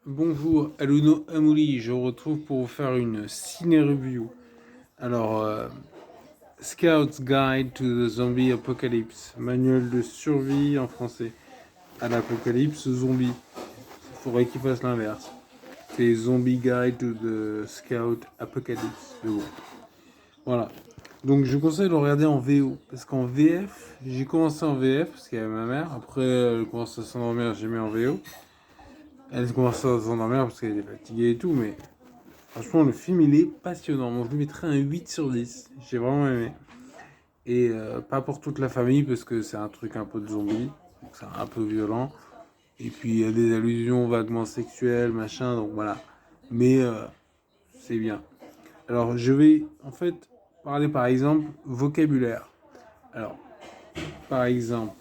Bonjour, Aluno Amouli, je vous retrouve pour vous faire une ciné-review. Alors, Scout's Guide to the Zombie Apocalypse, manuel de survie en français. À l'apocalypse zombie. Il faudrait qu'il fasse l'inverse. C'est Zombie Guide to the Scout Apocalypse. Mais bon, voilà. Donc je vous conseille de le regarder en VO. Parce qu'en VF, j'ai commencé en VF parce qu'il y avait ma mère. Après, elle commence à s'endormir, j'ai mis en VO. Elle commence à s'endormir parce qu'elle est fatiguée et tout, mais franchement, le film, il est passionnant. Moi, je lui mettrais un 8 sur 10. J'ai vraiment aimé. Et pas pour toute la famille, parce que c'est un truc un peu de zombie. Donc c'est un peu violent. Et puis, il y a des allusions vaguement sexuelles, machin, donc voilà. Mais c'est bien. Alors, je vais, en fait, parler, par exemple, vocabulaire. Alors, par exemple,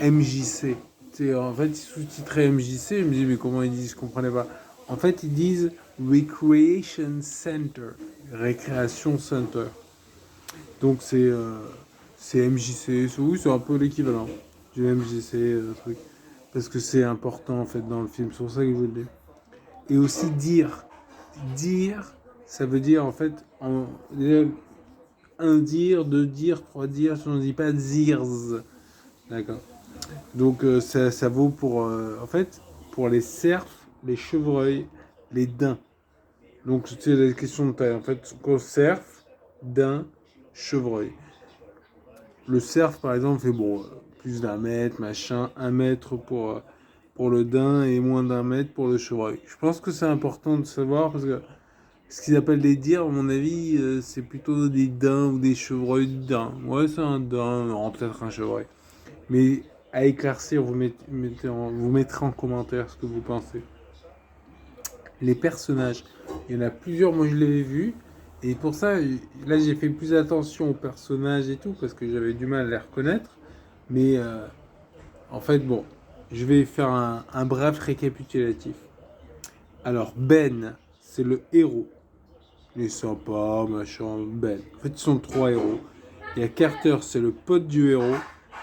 MJC. En fait, ils sous-titraient MJC. Je me dis, mais comment ils disent? Je comprenais pas. En fait, ils disent Recreation Center. Recreation Center. Donc, c'est MJC. Oui, c'est un peu l'équivalent du MJC, truc. Parce que c'est important, en fait, dans le film. C'est pour ça que je vous le dis. Et aussi dire. Dire, ça veut dire, en fait, déjà, un dire, deux dire, trois dire. On ne dit pas zirs. D'accord. Donc ça vaut pour, en fait, pour les cerfs, les chevreuils, les daims. Donc c'est la question de taille. En fait, cerf, daim, chevreuil. Le cerf, par exemple, fait bon, plus d'un mètre, machin, 1 mètre pour le daim et moins d'1 mètre pour le chevreuil. Je pense que c'est important de savoir parce que ce qu'ils appellent des dires, à mon avis, c'est plutôt des daims ou des chevreuils daims. Ouais, c'est un daim, non, peut-être un chevreuil. Mais à éclaircir, vous mettrez en commentaire ce que vous pensez. Les personnages, il y en a plusieurs, moi je l'avais vu. Et pour ça, là j'ai fait plus attention aux personnages et tout, parce que j'avais du mal à les reconnaître. Mais en fait, bon, je vais faire un bref récapitulatif. Alors, Ben, c'est le héros. Il est sympa, machin, Ben. En fait, ils sont trois héros. Il y a Carter, c'est le pote du héros,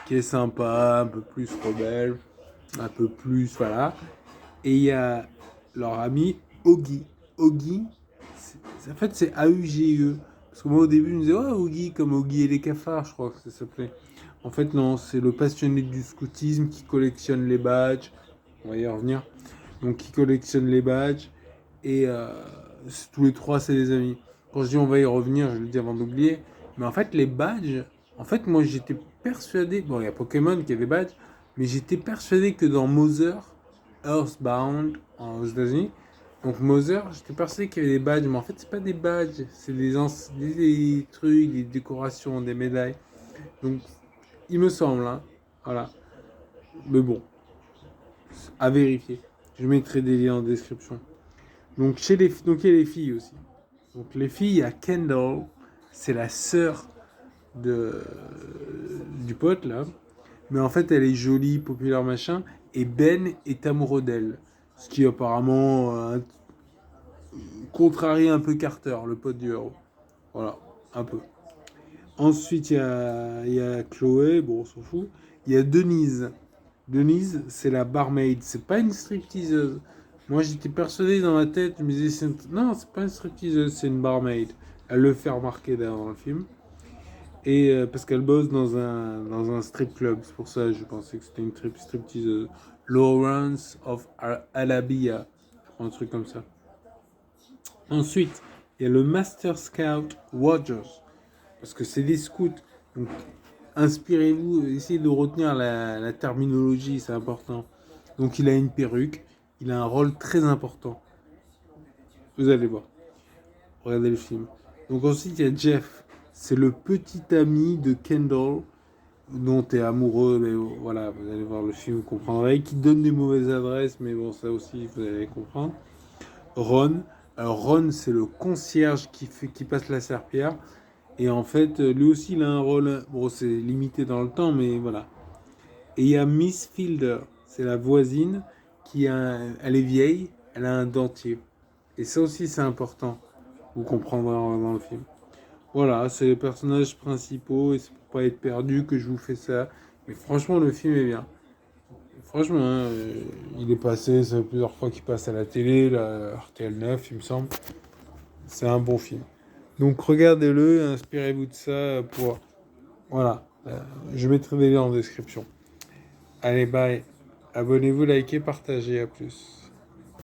qui est sympa, un peu plus rebelle, un peu plus, voilà. Et il y a leur ami Oggy. Oggy, en fait, c'est A-U-G-E. Parce que moi, au début, je me disais, ouais, Oggy, comme Oggy et les cafards, je crois que ça s'appelait. En fait, non, c'est le passionné du scoutisme qui collectionne les badges. On va y revenir. Donc, qui collectionne les badges. Et tous les trois, c'est des amis. Quand je dis on va y revenir, je le dis avant d'oublier. Mais en fait, les badges, en fait, moi, j'étais persuadé. Bon, il y a Pokémon qui a des badges. Mais j'étais persuadé que dans Mother, Earthbound, aux États-Unis, donc Mother, j'étais persuadé qu'il y avait des badges. Mais en fait, c'est pas des badges. C'est des trucs, des décorations, des médailles. Donc, il me semble, hein. Voilà. Mais bon, à vérifier. Je mettrai des liens en description. Donc, donc il y a les filles aussi. Donc les filles, il y a Kendall, c'est la sœur de, du pote là. Mais en fait, elle est jolie, populaire, machin. Et Ben est amoureux d'elle. Ce qui apparemment contrarie un peu Carter, le pote du héros. Voilà, un peu. Ensuite, il y a Chloé, bon, on s'en fout. Il y a Denise. Denise, c'est la barmaid. C'est pas une stripteaseuse. Moi, j'étais persuadé dans ma tête, je me disais, non, c'est pas une stripteaseuse, c'est une barmaid. Elle le fait remarquer d'ailleurs dans le film. Et parce qu'elle bosse dans un strip club. C'est pour ça que je pensais que c'était une stripteaseuse. Lawrence of Alabia. Un truc comme ça. Ensuite, il y a le Master Scout Rogers. Parce que c'est des scouts. Donc, inspirez-vous, essayez de retenir la terminologie, c'est important. Donc, il a une perruque. Il a un rôle très important. Vous allez voir. Regardez le film. Donc, ensuite, il y a Jeff. C'est le petit ami de Kendall, dont tu es amoureux, mais voilà, vous allez voir le film, vous comprendrez. Qui donne des mauvaises adresses, mais bon, ça aussi, vous allez comprendre. Ron. Alors, Ron, c'est le concierge qui passe la serpillère. Et en fait, lui aussi, il a un rôle. Bon, c'est limité dans le temps, mais voilà. Et il y a Miss Fielder, c'est la voisine elle est vieille, elle a un dentier. Et ça aussi, c'est important. Vous comprendrez dans le film. Voilà, c'est les personnages principaux et c'est pour pas être perdu que je vous fais ça. Mais franchement, le film est bien. Franchement, hein, il est passé, ça fait plusieurs fois qu'il passe à la télé, la RTL 9, il me semble. C'est un bon film. Donc regardez-le, inspirez-vous de ça pour... Voilà, je mettrai des liens en description. Allez, bye. Abonnez-vous, likez, partagez, à plus.